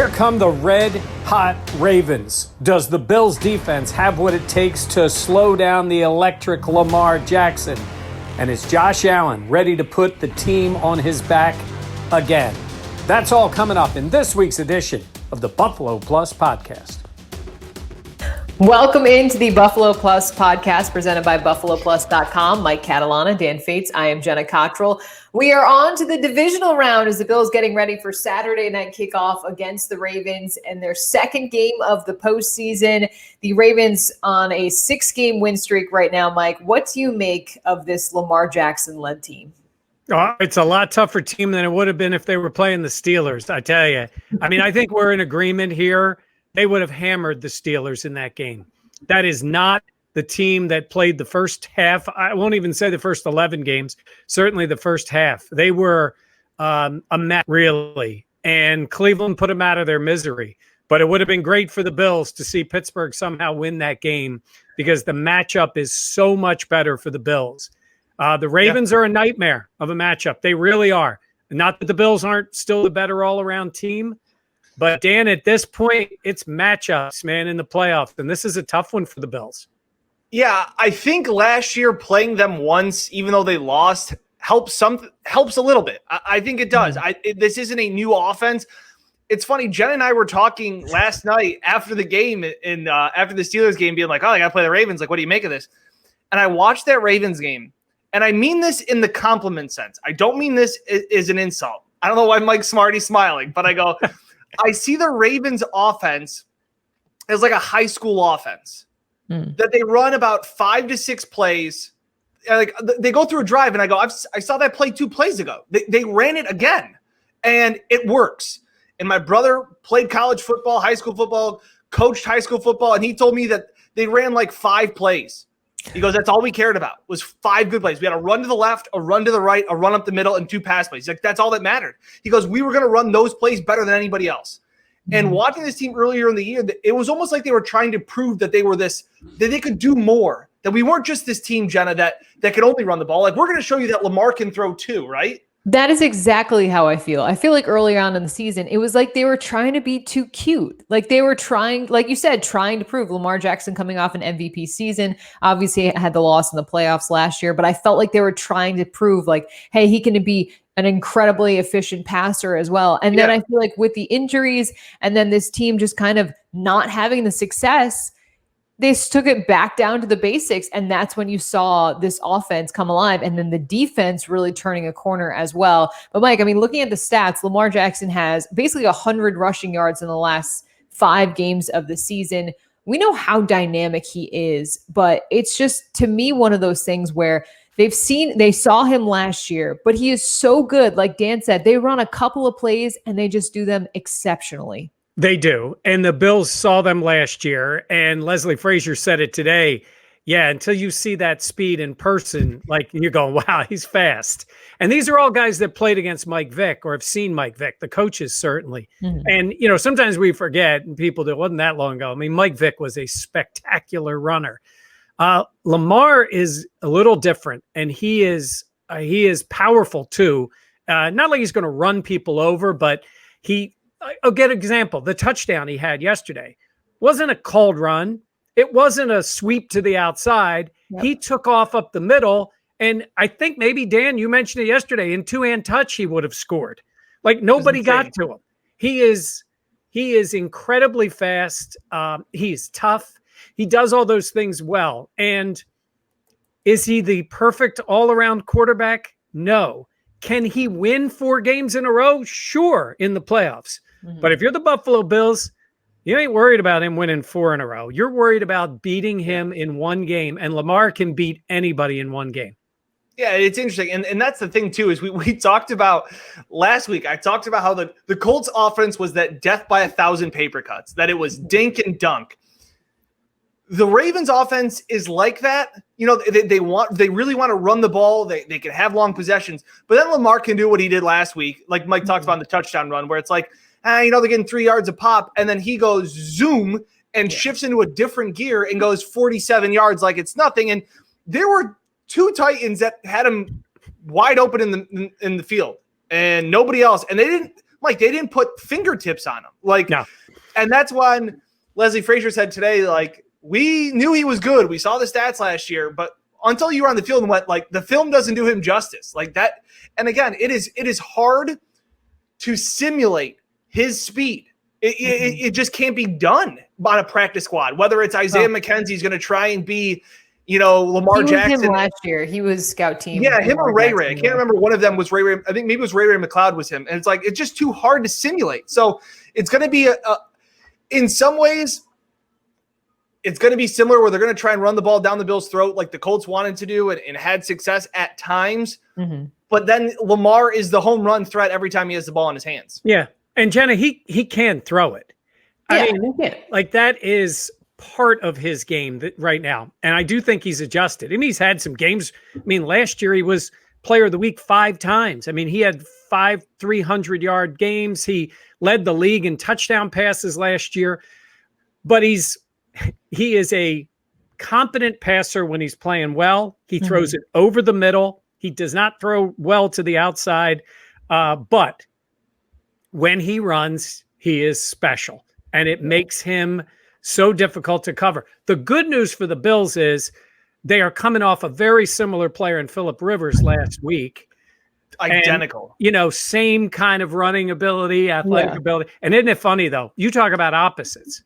Here come the red-hot Ravens. Does the Bills' defense have what it takes to slow down the electric Lamar Jackson? And is Josh Allen ready to put the team on his back again? That's all coming up in this week's edition of the Buffalo Plus Podcast. Welcome into the Buffalo Plus Podcast presented by BuffaloPlus.com. Mike Catalana, Dan Fetes. I am Jenna, Cottrell. We are on to the Divisional Round as the Bills getting ready for Saturday night kickoff against the Ravens and their second game of the postseason. The Ravens on a 6-game win streak right now. Mike, what do you make of this Lamar Jackson-led team? It's a lot tougher team than it would have been if they were playing the Steelers, I tell you. I mean, I think we're in agreement here. They would have hammered the Steelers in that game. That is not the team that played the first half. I won't even say the first 11 games, certainly the first half. They were a mess, really, and Cleveland put them out of their misery. But it would have been great for the Bills to see Pittsburgh somehow win that game because the matchup is so much better for the Bills. The Ravens are a nightmare of a matchup. They really are. Not that the Bills aren't still the better all-around team, but, Dan, at this point, it's matchups, man, in the playoffs, and this is a tough one for the Bills. Yeah, I think last year playing them once, even though they lost, helps a little bit. I think it does. This isn't a new offense. It's funny, Jenna and I were talking last night after the game, and after the Steelers game, being like, oh, I got to play the Ravens. Like, what do you make of this? And I watched that Ravens game, and I mean this in the compliment sense. I don't mean this as an insult. I don't know why Mike Smarty's smiling, but I go – I see the Ravens offense as like a high school offense that they run about 5 to 6 plays. Like they go through a drive and I go, I saw that play 2 plays ago. They ran it again and it works. And my brother played college football, high school football, coached high school football. And he told me that they ran like 5 plays. He goes, that's all we cared about was 5 good plays. We had a run to the left, a run to the right, a run up the middle, and 2 pass plays. He's like, that's all that mattered. He goes, we were going to run those plays better than anybody else. And watching this team earlier in the year, it was almost like they were trying to prove that they were that they could do more, that we weren't just this team, Jenna, that could only run the ball. Like, we're going to show you that Lamar can throw too, right? That is exactly how I feel. I feel like early on in the season, it was like they were trying to be too cute. Like they were trying, like you said, trying to prove Lamar Jackson coming off an MVP season. Obviously had the loss in the playoffs last year, but I felt like they were trying to prove like, hey, he can be an incredibly efficient passer as well. And then I feel like with the injuries and then this team just kind of not having the success, they took it back down to the basics, and that's when you saw this offense come alive, and then the defense really turning a corner as well. But, Mike, I mean, looking at the stats, Lamar Jackson has basically 100 rushing yards in the last 5 games of the season. We know how dynamic he is, but it's just, to me, one of those things where they saw him last year, but he is so good. Like Dan said, they run a couple of plays, and they just do them exceptionally. They do. And the Bills saw them last year. And Leslie Frazier said it today. Yeah, until you see that speed in person, like you're going, wow, he's fast. And these are all guys that played against Mike Vick or have seen Mike Vick, the coaches certainly. And, sometimes we forget, and people do, it wasn't that long ago. I mean, Mike Vick was a spectacular runner. Lamar is a little different, and he is powerful too. Not like he's going to run people over, but I'll get an example. The touchdown he had yesterday wasn't a called run. It wasn't a sweep to the outside. Yep. He took off up the middle. And I think maybe, Dan, you mentioned it yesterday, in 2-hand touch, he would have scored. Like nobody got to him. He is incredibly fast. He's tough. He does all those things well. And is he the perfect all-around quarterback? No. Can he win 4 games in a row? Sure, in the playoffs. But if you're the Buffalo Bills, you ain't worried about him winning 4 in a row. You're worried about beating him in 1 game, and Lamar can beat anybody in 1 game. Yeah, it's interesting. And that's the thing, too, is we talked about last week. I talked about how the Colts offense was that death by 1,000 paper cuts, that it was dink and dunk. The Ravens offense is like that. They really want to run the ball. They can have long possessions, but then Lamar can do what he did last week. Like Mike talked about in the touchdown run, where it's like, they're getting 3 yards a pop. And then he goes zoom and shifts into a different gear and goes 47 yards like it's nothing. And there were 2 Titans that had him wide open in the field and nobody else. And they didn't Mike, they didn't put fingertips on him. Like, no. And that's when Leslie Frazier said today, like, we knew he was good. We saw the stats last year, but until you were on the field and went, like, the film doesn't do him justice. Like that. And again, it is hard to simulate his speed. It just can't be done on a practice squad, whether it's Isaiah McKenzie's going to try and be, Lamar Jackson. Him last year. He was scout team. Yeah, him or Ray Ray. I can't remember. One of them was Ray Ray. I think maybe it was Ray Ray McLeod was him. And it's like, it's just too hard to simulate. So it's going to be in some ways, it's going to be similar where they're going to try and run the ball down the Bills' throat like the Colts wanted to do and had success at times. Mm-hmm. But then Lamar is the home run threat every time he has the ball in his hands. Yeah. And Jenna, he can throw it. Yeah, I mean, like that is part of his game right now. And I do think he's adjusted. And he's had some games. I mean, last year he was player of the week 5 times. I mean, he had 5 300-yard games. He led the league in touchdown passes last year. But he is a competent passer when he's playing well. He throws it over the middle. He does not throw well to the outside. But when he runs, he is special. And it makes him so difficult to cover. The good news for the Bills is they are coming off a very similar player in Phillip Rivers last week. Identical. And, same kind of running ability, athletic ability. And isn't it funny, though? You talk about opposites.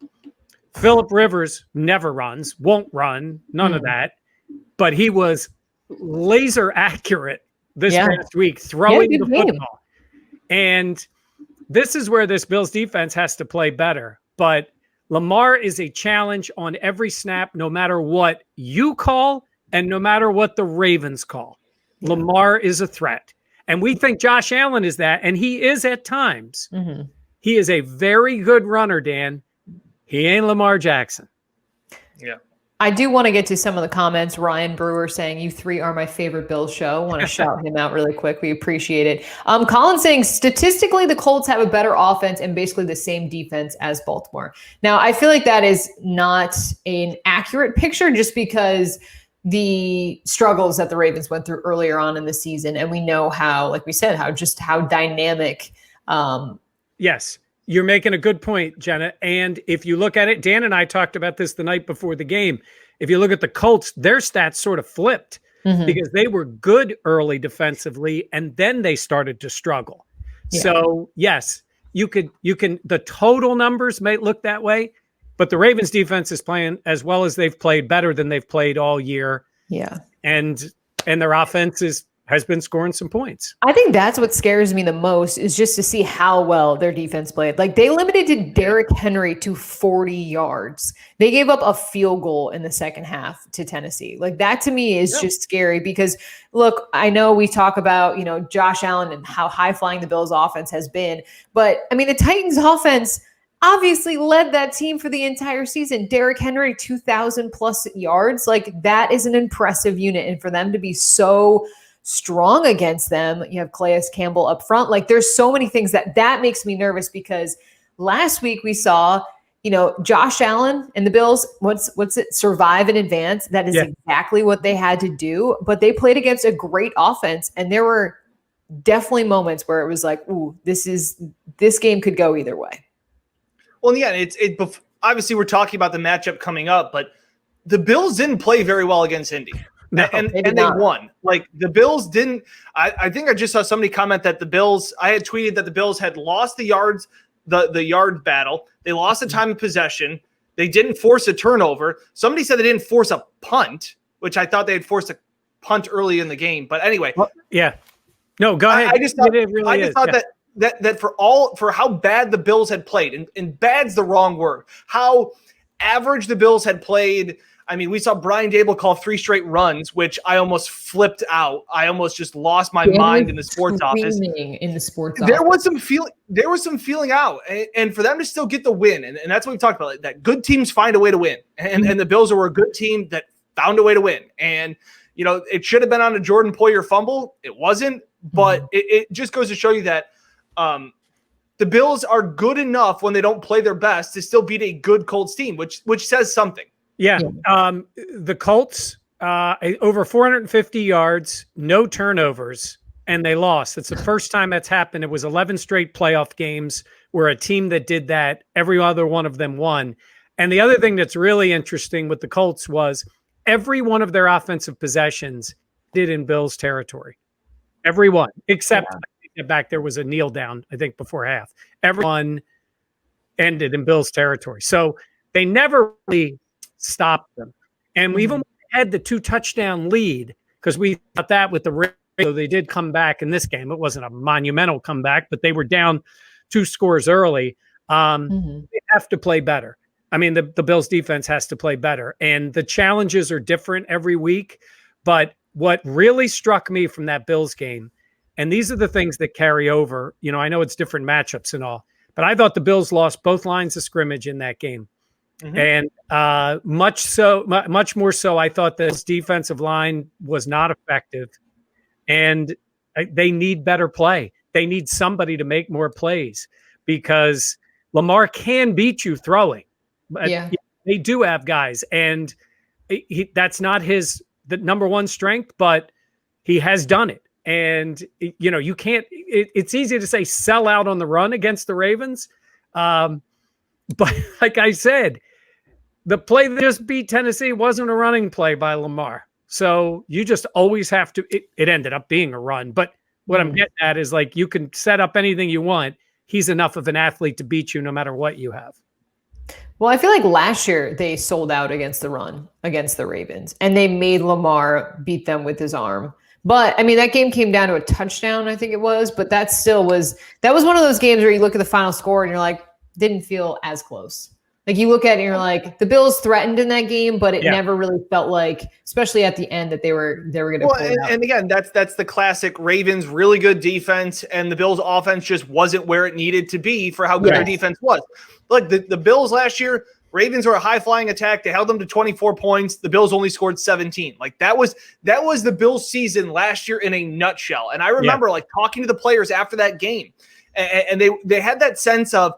Phillip Rivers never runs, won't run, none of that. But he was laser accurate this past week, throwing the football. And this is where this Bills defense has to play better. But Lamar is a challenge on every snap, no matter what you call and no matter what the Ravens call. Lamar is a threat. And we think Josh Allen is that, and he is at times. Mm-hmm. He is a very good runner, Dan. He ain't Lamar Jackson. Yeah. I do want to get to some of the comments. Ryan Brewer saying, "You 3 are my favorite Bills show." I want to shout him out really quick. We appreciate it. Colin saying, statistically, the Colts have a better offense and basically the same defense as Baltimore. Now, I feel like that is not an accurate picture just because the struggles that the Ravens went through earlier on in the season. And we know how, like we said, how dynamic. Yes. You're making a good point, Jenna. And if you look at it, Dan and I talked about this the night before the game. If you look at the Colts, their stats sort of flipped because they were good early defensively and then they started to struggle. Yeah. So yes, you can, the total numbers may look that way, but the Ravens defense is playing as well as they've played, better than they've played all year. Yeah. And their offense has been scoring some points. I think that's what scares me the most is just to see how well their defense played. Like they limited Derrick Henry to 40 yards. They gave up a field goal in the second half to Tennessee. Like that to me is just scary because look, I know we talk about, Josh Allen and how high flying the Bills offense has been, but I mean, the Titans offense obviously led that team for the entire season. Derrick Henry, 2,000 plus yards. Like that is an impressive unit. And for them to be so strong against them, you have Calais Campbell up front. Like there's so many things that makes me nervous because last week we saw, Josh Allen and the Bills, what's it? Survive and advance. That is exactly what they had to do, but they played against a great offense. And there were definitely moments where it was like, ooh, this game could go either way. Well, yeah, obviously we're talking about the matchup coming up, but the Bills didn't play very well against Indy. No, and they won. Like the Bills didn't. I think I just saw somebody comment that I had tweeted that the Bills had lost the yards, the yard battle. They lost the time of possession. They didn't force a turnover. Somebody said they didn't force a punt, which I thought they had forced a punt early in the game. But anyway, no, go ahead. I just thought that for how bad the Bills had played, and bad's the wrong word. How average the Bills had played. I mean, we saw Brian Dable call 3 straight runs, which I almost flipped out. I almost just lost my mind in the sports office. There was some feeling out, and for them to still get the win, and that's what we talked about. That good teams find a way to win, and the Bills were a good team that found a way to win. And it should have been on a Jordan Poyer fumble. It wasn't, but it just goes to show you that the Bills are good enough when they don't play their best to still beat a good Colts team, which says something. Yeah. The Colts, over 450 yards, no turnovers, and they lost. It's the first time that's happened. It was 11 straight playoff games where a team that did that, every other one of them won. And the other thing that's really interesting with the Colts was every one of their offensive possessions did in Bills territory. Every one, except back there was a kneel down, I think, before half. Everyone ended in Bills territory. So they never really stopped them. And we even had the 2 touchdown lead because we thought that with the Ravens, so they did come back in this game. It wasn't a monumental comeback, but they were down 2 scores early. They have to play better. I mean, the Bills defense has to play better. And the challenges are different every week. But what really struck me from that Bills game, and these are the things that carry over, you know, I know it's different matchups and all, but I thought the Bills lost both lines of scrimmage in that game. And much more so, I thought this defensive line was not effective. And they need better play. They need somebody to make more plays because Lamar can beat you throwing. Yeah. They do have guys, and that's not the number one strength, but he has done it. And, you know, you can't, it's easy to say sell out on the run against the Ravens. But like I said, the play that just beat Tennessee wasn't a running play by Lamar. So you just always have to, it ended up being a run. But what I'm getting at is, like, you can set up anything you want. He's enough of an athlete to beat you no matter what you have. Well, I feel like last year they sold out against the run against the Ravens, and they made Lamar beat them with his arm. But I mean, that game came down to a touchdown, I think it was, but that was one of those games where you look at the final score and you're like, didn't feel as close. Like, you look at it and you're like, the Bills threatened in that game, but it never really felt like, especially at the end, that they were going to pull it out. And again, that's the classic Ravens, really good defense, and the Bills offense just wasn't where it needed to be for how good their defense was. Look, the Bills last year, Ravens were a high-flying attack. They held them to 24 points. The Bills only scored 17. Like, that was the Bills season last year in a nutshell. And I remember like talking to the players after that game, and they had that sense of,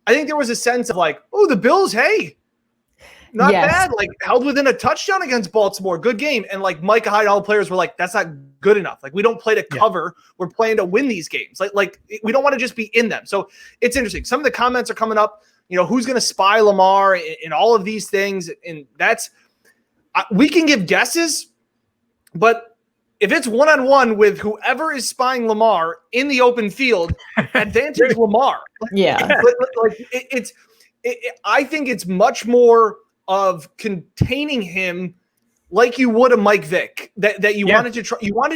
I think there was a sense of like, oh, the Bills, hey, not bad. Like, held within a touchdown against Baltimore. Good game. And like Micah Hyde, all the players were like, that's not good enough. Like, we don't play to cover. We're playing to win these games. Like we don't want to just be in them. So it's interesting. Some of the comments are coming up, you know, who's going to spy Lamar and all of these things. And we can give guesses, but if it's one-on-one with whoever is spying Lamar in the open field, advantage Lamar. I think it's much more of containing him like you would a Mike Vick that you wanted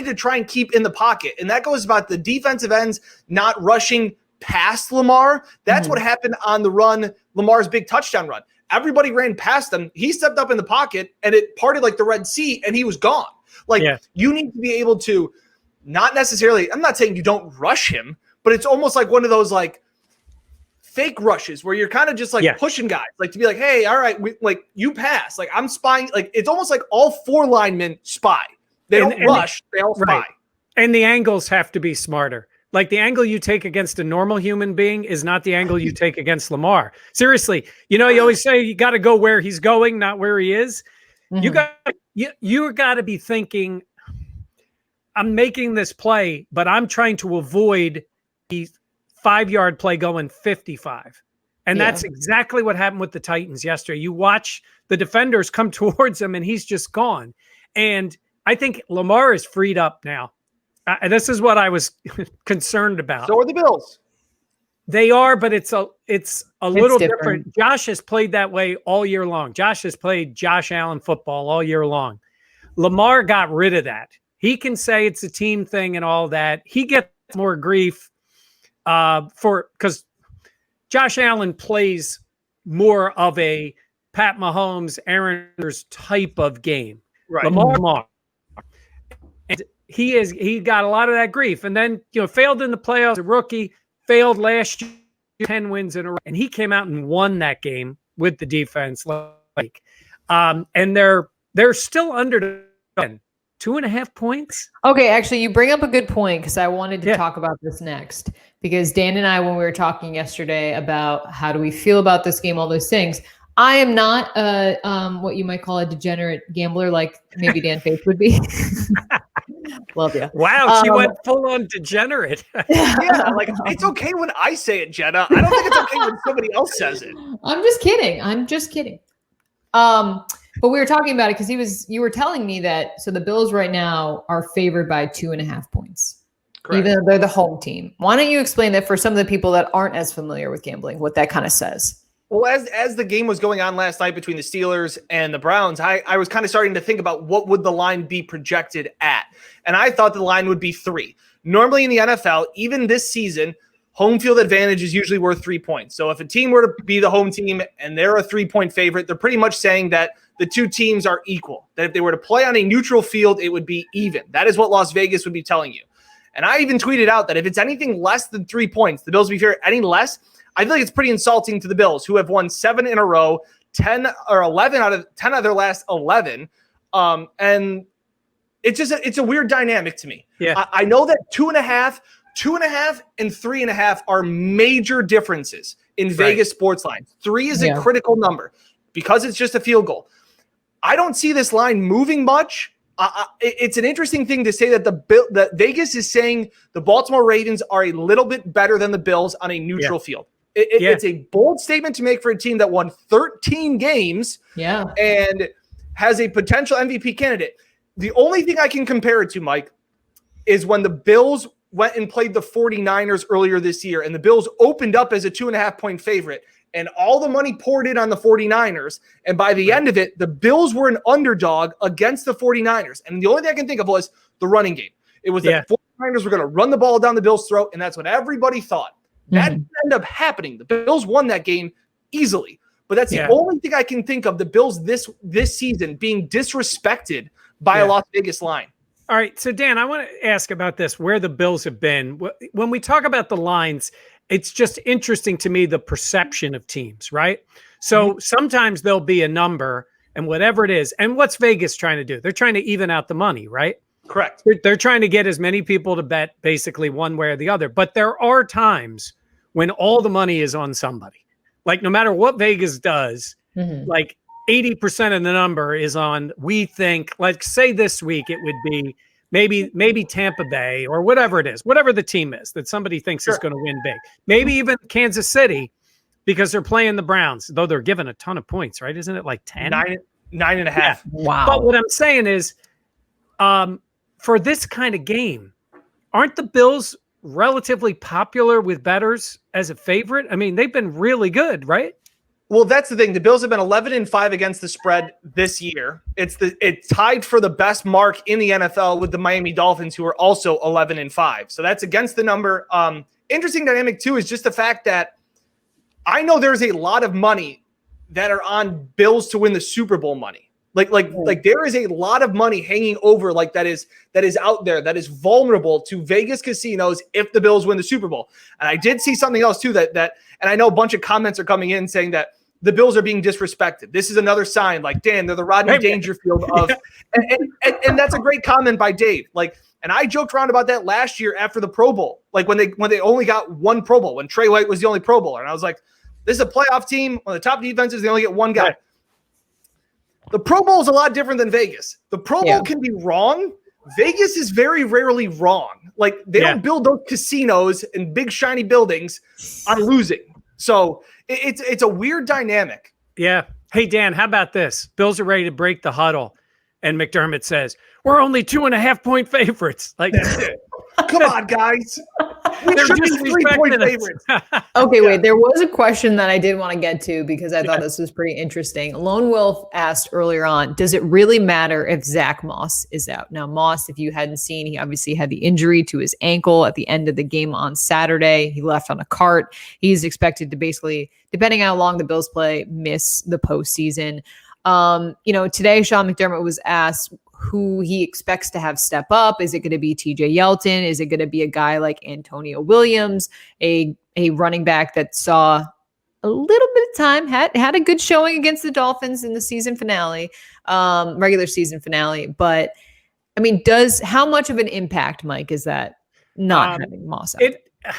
to try and keep in the pocket. And that goes about the defensive ends not rushing past Lamar. That's what happened on the run, Lamar's big touchdown run. Everybody ran past him. He stepped up in the pocket and it parted like the Red Sea and he was gone. Like, you need to be able to not necessarily, I'm not saying you don't rush him, but it's almost like one of those like fake rushes where you're kind of just like pushing guys, like to be like, hey, all right, you pass. Like, I'm spying. Like, it's almost like all 4 linemen spy. They don't rush. They all spy. And the angles have to be smarter. Like, the angle you take against a normal human being is not the angle you take against Lamar. Seriously, you know, you always say you got to go where he's going, not where he is. You got to be thinking, I'm making this play, but I'm trying to avoid the 5-yard play going 55. And that's exactly what happened with the Titans yesterday. You watch the defenders come towards him and he's just gone. And I think Lamar is freed up now. This is what I was concerned about. So are the Bills. They are, but it's a little different. Josh has played that way all year long. Josh has played Josh Allen football all year long. Lamar got rid of that. He can say it's a team thing and all that. He gets more grief because Josh Allen plays more of a Pat Mahomes, Aaron Rodgers type of game. Right. Lamar. And he got a lot of that grief. And then, you know, failed in the playoffs, a rookie. Failed last year, 10 wins in a row, and he came out and won that game with the defense. And they're still under 2.5 points. Okay, actually, you bring up a good point because I wanted to talk about this next. Because Dan and I, when we were talking yesterday about how do we feel about this game, all those things, I am not what you might call a degenerate gambler, like maybe Dan Fetes would be. Love you. Wow, she went full on degenerate. Yeah, like it's okay when I say it, Jenna. I don't think it's okay when somebody else says it. I'm just kidding. But we were talking about it because you were telling me that the Bills right now are favored by 2.5 points. Correct. Even though they're the home team. Why don't you explain that for some of the people that aren't as familiar with gambling, what that kind of says? Well, as the game was going on last night between the Steelers and the Browns, I was kind of starting to think about what would the line be projected at. And I thought the line would be 3. Normally in the NFL, even this season, home field advantage is usually worth 3 points. So if a team were to be the home team and they're a 3-point favorite, they're pretty much saying that the two teams are equal. That if they were to play on a neutral field, it would be even. That is what Las Vegas would be telling you. And I even tweeted out that if it's anything less than 3 points, the Bills will be fair. Any less, I feel like it's pretty insulting to the Bills, who have won 7 in a row, 10 or 11 out of 10 of their last 11. And it's a weird dynamic to me. Yeah. I know that 2.5 and 3.5 are major differences in Vegas sports lines. 3 is a critical number because it's just a field goal. I don't see this line moving much. It's an interesting thing to say that Vegas is saying the Baltimore Ravens are a little bit better than the Bills on a neutral field. It's a bold statement to make for a team that won 13 games and has a potential MVP candidate. The only thing I can compare it to, Mike, is when the Bills went and played the 49ers earlier this year, and the Bills opened up as a 2.5-point favorite, and all the money poured in on the 49ers. And by the end of it, the Bills were an underdog against the 49ers. And the only thing I can think of was the running game. It was that the 49ers were going to run the ball down the Bills' throat, and that's what everybody thought. That didn't end up happening. The Bills won that game easily. But that's the only thing I can think of the Bills this season being disrespected by a Las Vegas line. All right. So, Dan, I want to ask about this, where the Bills have been. When we talk about the lines, it's just interesting to me, the perception of teams, right? So sometimes there'll be a number and whatever it is. And what's Vegas trying to do? They're trying to even out the money, right? Correct. They're trying to get as many people to bet basically one way or the other. But there are times when all the money is on somebody. Like no matter what Vegas does, like 80% of the number is on, we think, like say this week, it would be maybe Tampa Bay or whatever it is, whatever the team is that somebody thinks is going to win big. Maybe even Kansas City because they're playing the Browns, though they're given a ton of points, right? Isn't it like 10? 9.5. Yeah. Wow. But what I'm saying is for this kind of game, aren't the Bills relatively popular with bettors as a favorite? I mean, they've been really good, right? Well, that's the thing. The Bills have been 11-5 against the spread this year. It's tied for the best mark in the NFL with the Miami Dolphins, who are also 11-5. So that's against the number. Interesting dynamic too is just the fact that I know there's a lot of money that are on Bills to win the Super Bowl money. Like there is a lot of money hanging over that is out there that is vulnerable to Vegas casinos if the Bills win the Super Bowl. And I did see something else too that and I know a bunch of comments are coming in saying that the Bills are being disrespected. This is another sign, like, Dan, they're the Rodney Dangerfield of, and that's a great comment by Dave. And I joked around about that last year after the Pro Bowl, like when they only got one Pro Bowl, when Trey White was the only Pro Bowler. And I was like, this is a playoff team. One of the top defenses, they only get one guy. Right. The Pro Bowl is a lot different than Vegas. The Pro Bowl can be wrong. Vegas is very rarely wrong. Like they don't build those casinos and big shiny buildings on losing. So it's a weird dynamic. Yeah. Hey, Dan, how about this? Bills are ready to break the huddle. And McDermott says, we're only 2.5-point favorites. Like, come on, guys. We should be 3-point favorites. Okay, wait. There was a question that I did want to get to because I thought this was pretty interesting. Lone Wolf asked earlier on, does it really matter if Zack Moss is out? Now, Moss, if you hadn't seen, he obviously had the injury to his ankle at the end of the game on Saturday. He left on a cart. He's expected to basically, depending on how long the Bills play, miss the postseason. Today Sean McDermott was asked who he expects to have step up. Is it going to be TJ Yeldon? Is it going to be a guy like Antonio Williams, a running back that saw a little bit of time, had a good showing against the Dolphins in the season finale, regular season finale. But I mean, how much of an impact, Mike, is that not having Moss out?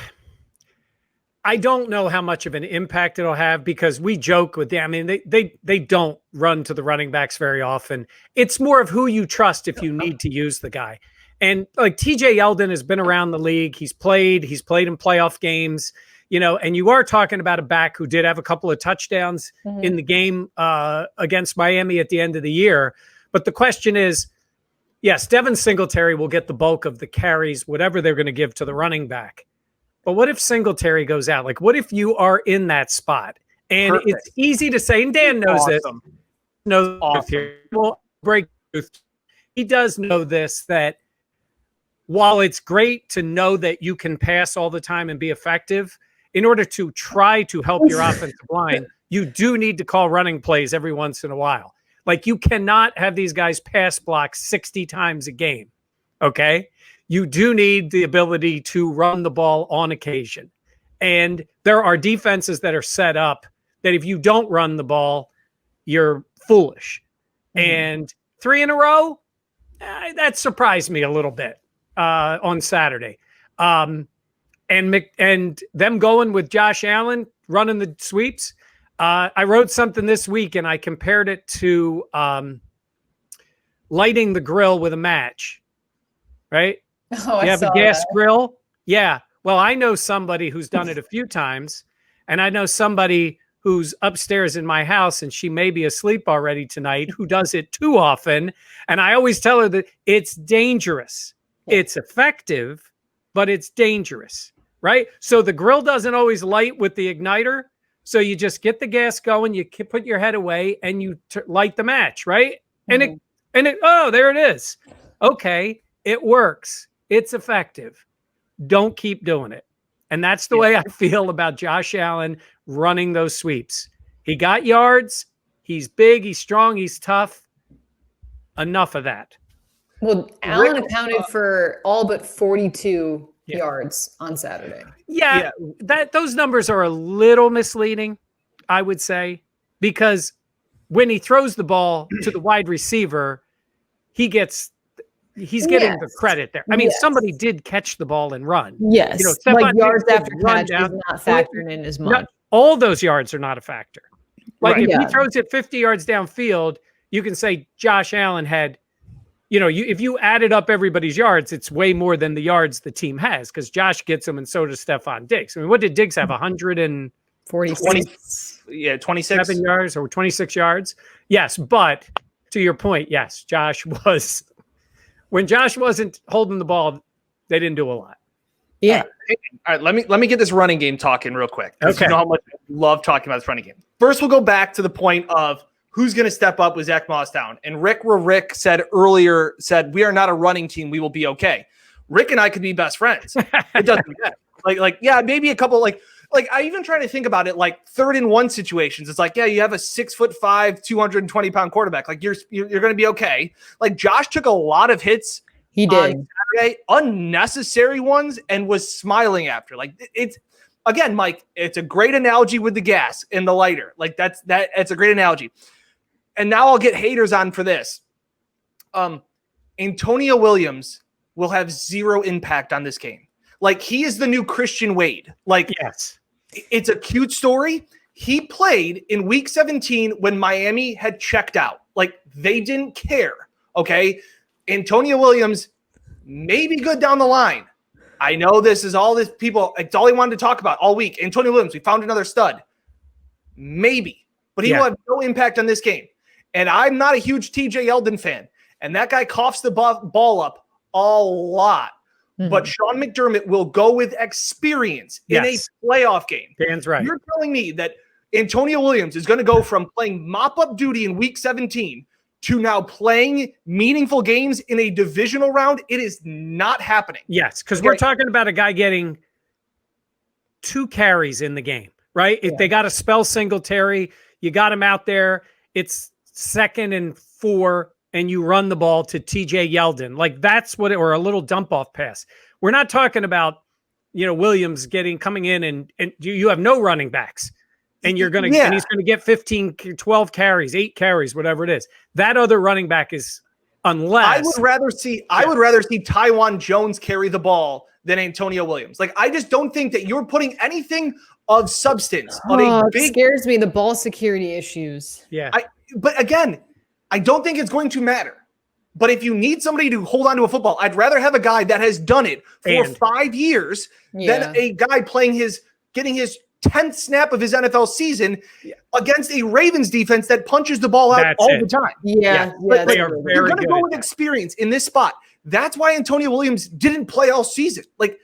I don't know how much of an impact it'll have because we joke with them. I mean, they don't run to the running backs very often. It's more of who you trust if you need to use the guy. And like TJ Yeldon has been around the league. He's played in playoff games, and you are talking about a back who did have a couple of touchdowns in the game against Miami at the end of the year. But the question is, yes, Devin Singletary will get the bulk of the carries, whatever they're going to give to the running back. But what if Singletary goes out? Like, what if you are in that spot? And it's easy to say, and Dan knows this. Well, break truth. He does know this, that while it's great to know that you can pass all the time and be effective, in order to try to help your offensive line, you do need to call running plays every once in a while. Like, you cannot have these guys pass block 60 times a game, okay? You do need the ability to run the ball on occasion. And there are defenses that are set up that if you don't run the ball, you're foolish. And 3 in a row, that surprised me a little bit on Saturday. And them going with Josh Allen running the sweeps. I wrote something this week and I compared it to lighting the grill with a match, right? Oh, you have a gas grill. Yeah. Well, I know somebody who's done it a few times, and I know somebody who's upstairs in my house, and she may be asleep already tonight, who does it too often. And I always tell her that it's dangerous. It's effective, but it's dangerous, right? So the grill doesn't always light with the igniter. So you just get the gas going, you put your head away, and you light the match, right? And oh, there it is. Okay, it works. It's effective. Don't keep doing it. And that's the way I feel about Josh Allen running those sweeps. He got yards. He's big. He's strong. He's tough. Enough of that. Well, Allen accounted for all but 42 yards on Saturday. Yeah, those numbers are a little misleading, I would say, because when he throws the ball to the wide receiver, he's getting the credit there. I mean, somebody did catch the ball and run. Yes. Like yards after catch is not factored in as much. All those yards are not a factor. Like if he throws it 50 yards downfield, you can say Josh Allen had, if you added up everybody's yards, it's way more than the yards the team has, because Josh gets them and so does Stephon Diggs. I mean, what did Diggs have? 146. 26 yards or 26 yards. Yes. But to your point, yes, when Josh wasn't holding the ball, they didn't do a lot. Yeah. All right. Let me get this running game talking real quick. Okay. You know how much I love talking about this running game. First, we'll go back to the point of who's going to step up with Zack Moss down. And Rick said earlier, we are not a running team. We will be okay. Rick and I could be best friends. It doesn't matter. Maybe a couple, like I even try to think about it, like 3rd and 1 situations. It's like, you have a 6'5", 220-pound quarterback. Like you're going to be okay. Like Josh took a lot of hits. He did on Saturday, unnecessary ones, and was smiling after. Like it's again, Mike. It's a great analogy with the gas and the lighter. Like that's a great analogy. And now I'll get haters on for this. Antonio Williams will have zero impact on this game. Like he is the new Christian Wade. Like yes. It's a cute story. He played in week 17 when Miami had checked out. Like they didn't care. Okay. Antonio Williams may be good down the line. I know this is all this people, it's all he wanted to talk about all week. Antonio Williams, we found another stud. Maybe, but he will have no impact on this game. And I'm not a huge TJ Yeldon fan. And that guy coughs the ball up a lot. But Sean McDermott will go with experience in a playoff game. Dan's right. You're telling me that Antonio Williams is going to go from playing mop-up duty in week 17 to now playing meaningful games in a divisional round? It is not happening. Yes, because we're talking about a guy getting 2 carries in the game, right? If they got to spell Singletary, you got him out there. It's 2nd and 4. And you run the ball to TJ Yeldon. Like that's or a little dump off pass. We're not talking about, Williams coming in and you have no running backs and you're going to, and he's going to get 15, 12 carries, 8 carries, whatever it is. That other running back is unless I would rather see Tywan Jones carry the ball than Antonio Williams. Like, I just don't think that you're putting anything of substance on a big. It scares me, the ball security issues. Yeah. But again, I don't think it's going to matter. But if you need somebody to hold on to a football, I'd rather have a guy that has done it for 5 years than a guy getting his 10th snap of his NFL season against a Ravens defense that punches the ball out all the time. Yeah. They are very You're going to good go at with that. experience in this spot. That's why Antonio Williams didn't play all season. Like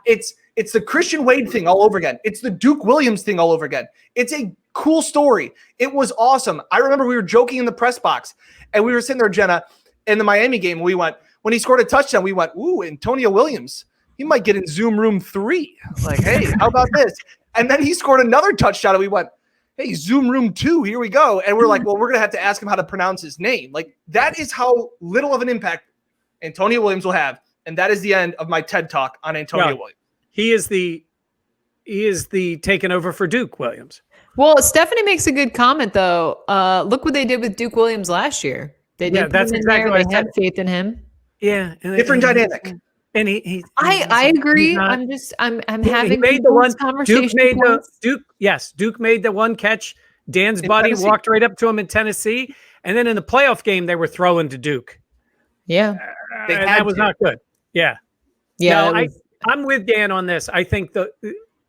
it's the Christian Wade thing all over again. It's the Duke Williams thing all over again. It's a cool story. It was awesome. I remember we were joking in the press box and we were sitting there, Jenna, in the Miami game. We went, when he scored a touchdown, we went, ooh, Antonio Williams, he might get in Zoom Room 3. Like, hey, how about this? And then he scored another touchdown and we went, hey, Zoom Room 2, here we go. And we're like, well, we're going to have to ask him how to pronounce his name. Like, that is how little of an impact Antonio Williams will have. And that is the end of my TED Talk on Antonio Williams. He is the taken over for Duke Williams. Well, Stephanie makes a good comment, though. Look what they did with Duke Williams last year. They did that's exactly what I They had faith in him. Yeah. Different dynamic. And I agree. I'm having this conversation. Duke made the one catch. Dan's buddy walked right up to him in Tennessee. And then in the playoff game, they were throwing to Duke. Yeah. That was not good. Yeah. Yeah. No, I'm with Dan on this. I think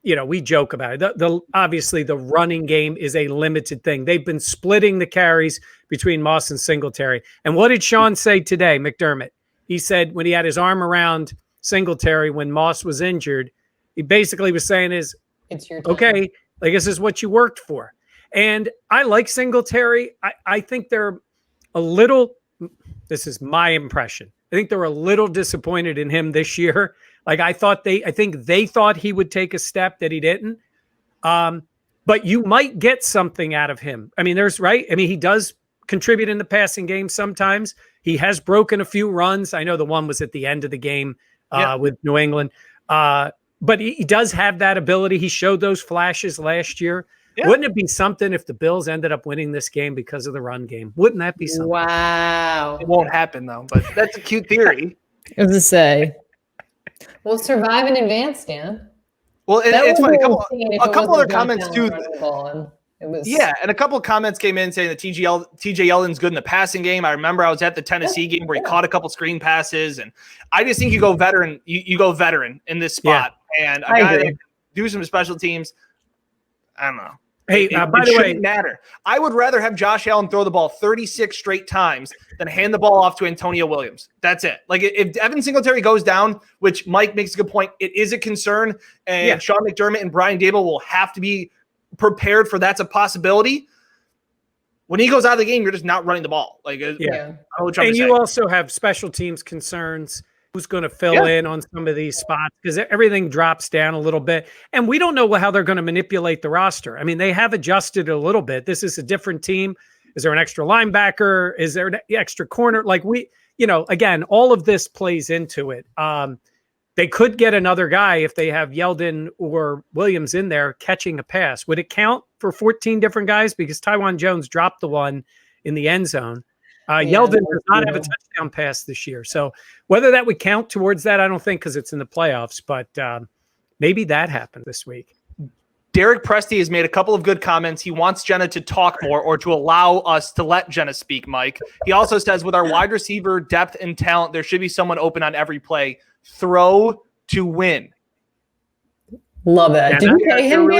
we joke about it. Obviously the running game is a limited thing. They've been splitting the carries between Moss and Singletary. And what did Sean say today, McDermott? He said when he had his arm around Singletary when Moss was injured, he basically was saying it's your time. Okay, like this is what you worked for. And I like Singletary. I think they're a little, this is my impression, I think they're a little disappointed in him this year. Like I think they thought he would take a step that he didn't. But you might get something out of him. I mean, he does contribute in the passing game sometimes. He has broken a few runs. I know the one was at the end of the game with New England. But he does have that ability. He showed those flashes last year. Yeah. Wouldn't it be something if the Bills ended up winning this game because of the run game? Wouldn't that be something? Wow. It won't happen, though. But that's a cute theory. I was to say. We'll survive in advance, Dan. Well, it's funny. A couple other comments, too. And a couple of comments came in saying that TJ Yeldon's good in the passing game. I remember I was at the Tennessee game where he caught a couple screen passes, and I just think you go veteran. You go veteran in this spot, and a guy that can do some special teams. I don't know. Hey, by the way, matter. I would rather have Josh Allen throw the ball 36 straight times than hand the ball off to Antonio Williams. That's it. Like if Evan Singletary goes down, which Mike makes a good point, it is a concern, and Sean McDermott and Brian Daboll will have to be prepared for that's a possibility. When he goes out of the game, you're just not running the ball. Like, I don't know what and you also have special teams concerns. Who's going to fill in on some of these spots because everything drops down a little bit. And we don't know how they're going to manipulate the roster. I mean, they have adjusted a little bit. This is a different team. Is there an extra linebacker? Is there an extra corner? Like again, all of this plays into it. They could get another guy if they have Yeldon or Williams in there catching a pass. Would it count for 14 different guys? Because Tywan Jones dropped the one in the end zone. Yeldon does not have a touchdown pass this year. So whether that would count towards that, I don't think because it's in the playoffs. But maybe that happened this week. Derek Presti has made a couple of good comments. He wants Jenna to talk more or to allow us to let Jenna speak, Mike. He also says, with our wide receiver depth and talent, there should be someone open on every play. Throw to win. Love that. Did you pay him,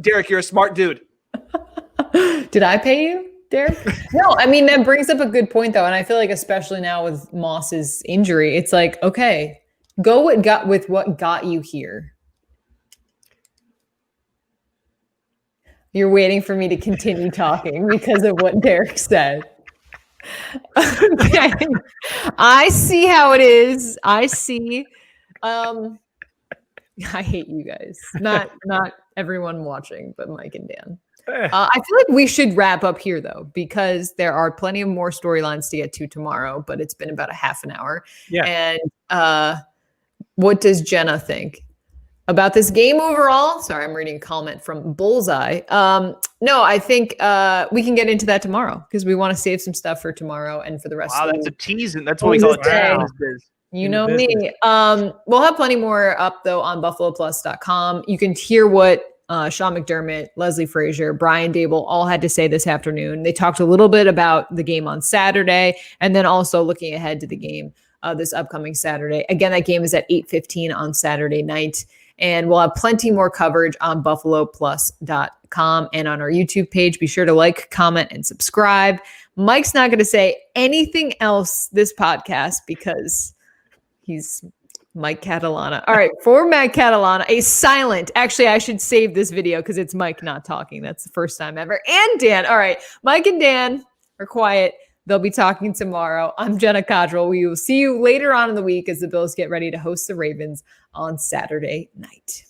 Derek, you're a smart dude. Did I pay you, Derek? No, I mean, that brings up a good point, though. And I feel like especially now with Moss's injury, it's like, okay, go with what got you here. You're waiting for me to continue talking because of what Derek said. Okay. I see how it is. I see. I hate you guys. Not everyone watching, but Mike and Dan. I feel like we should wrap up here, though, because there are plenty of more storylines to get to tomorrow, but it's been about a half an hour. Yeah. And what does Jenna think about this game overall? Sorry, I'm reading a comment from Bullseye. No, I think we can get into that tomorrow because we want to save some stuff for tomorrow and for the rest of the that's a tease. And that's what we call it. Wow. You know me. We'll have plenty more up, though, on buffaloplus.com. You can hear what Sean McDermott, Leslie Frazier, Brian Dable all had to say this afternoon. They talked a little bit about the game on Saturday and then also looking ahead to the game this upcoming Saturday. Again, that game is at 8:15 on Saturday night. And we'll have plenty more coverage on buffaloplus.com and on our YouTube page. Be sure to like, comment, and subscribe. Mike's not going to say anything else this podcast because he's Mike Catalana. All right, for Mike Catalana, a silent. Actually, I should save this video because it's Mike not talking. That's the first time ever. And Dan. All right, Mike and Dan are quiet. They'll be talking tomorrow. I'm Jenna Cottrell. We will see you later on in the week as the Bills get ready to host the Ravens on Saturday night.